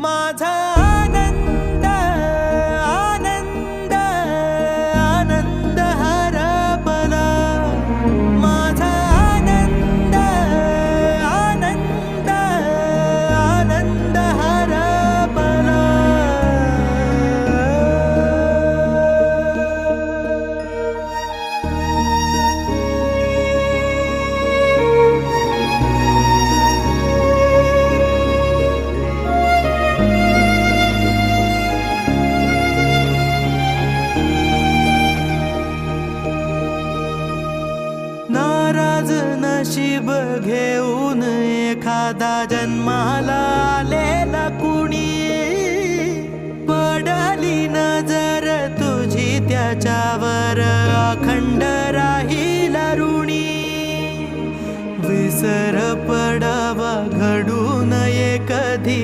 माझा आनंद आनंद आनंद हरपला, माझा आनंद आनंद आनंद हरपला. नाराज नशीब घेऊन एखादा जन्माला आलेला कुणी, पडली नजर तुझी त्याच्यावर अखंड राहील ऋणी. विसर पडावा घडू नये कधी